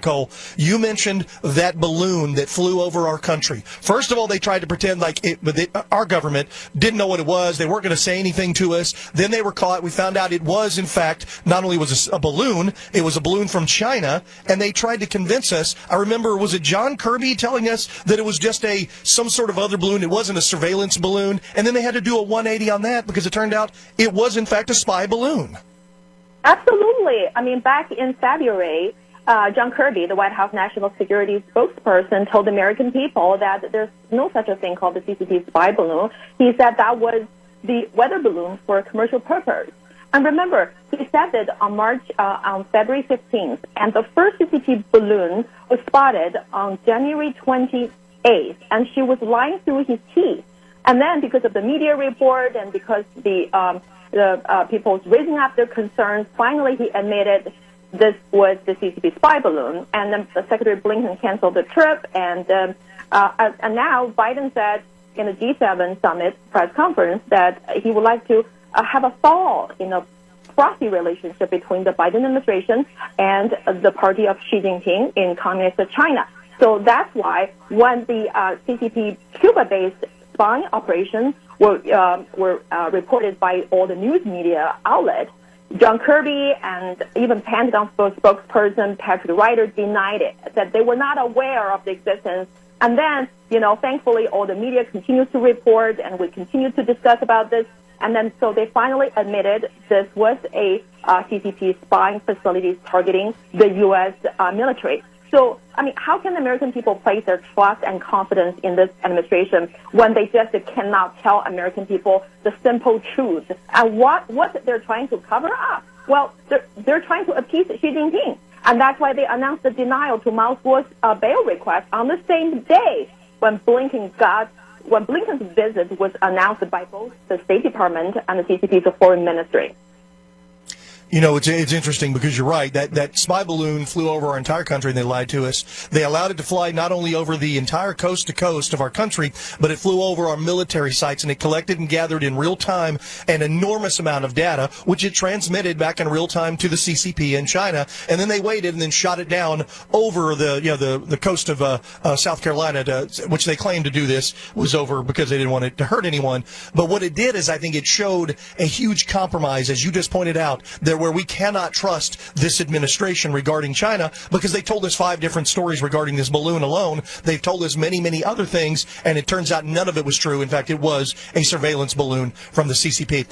Cole, you mentioned that balloon that flew over our country. First of all, they tried to pretend like our government didn't know what it was. They weren't going to say anything to us. Then they were caught. We found out it was, in fact, not only was a balloon, it was a balloon from China, and they tried to convince us. I remember, was it John Kirby telling us that it was just some sort of other balloon? It wasn't a surveillance balloon. And then they had to do a 180 on that because it turned out it was, in fact, a spy balloon. Absolutely. I mean, back in February, John Kirby, the White House National Security spokesperson, told American people that there's no such a thing called the CCP spy balloon. He said that was the weather balloon for a commercial purpose. And remember, he said it on February 15th, and the first CCP balloon was spotted on January 28th, and she was lying through his teeth. And then, because of the media report and because the people raising up their concerns, finally he admitted this was the CCP spy balloon. And then Secretary Blinken canceled the trip, and now Biden said in the G7 summit press conference that he would like to have a thaw in a frosty relationship between the Biden administration and the party of Xi Jinping in Communist China. So that's why when the CCP Cuba-based spying operations were reported by all the news media outlets, John Kirby and even Pentagon spokesperson Patrick Ryder denied it, that they were not aware of the existence. And then, thankfully, all the media continues to report, and we continue to discuss about this. And then, so they finally admitted this was a CCP spying facility targeting the U.S. Military. So, I mean, how can American people place their trust and confidence in this administration when they just cannot tell American people the simple truth? And what they're trying to cover up? Well, they're trying to appease Xi Jinping. And that's why they announced the denial to Moscow's bail request on the same day when Blinken's visit was announced by both the State Department and the CCP's Foreign Ministry. It's interesting because you're right. That spy balloon flew over our entire country and they lied to us. They allowed it to fly not only over the entire coast to coast of our country, but it flew over our military sites and it collected and gathered in real time an enormous amount of data, which it transmitted back in real time to the CCP in China. And then they waited and then shot it down over the coast of South Carolina, which they claimed to do this was over because they didn't want it to hurt anyone. But what it did is I think it showed a huge compromise, as you just pointed out, where we cannot trust this administration regarding China because they told us 5 different stories regarding this balloon alone. They've told us many, many other things, and it turns out none of it was true. In fact, it was a surveillance balloon from the CCP.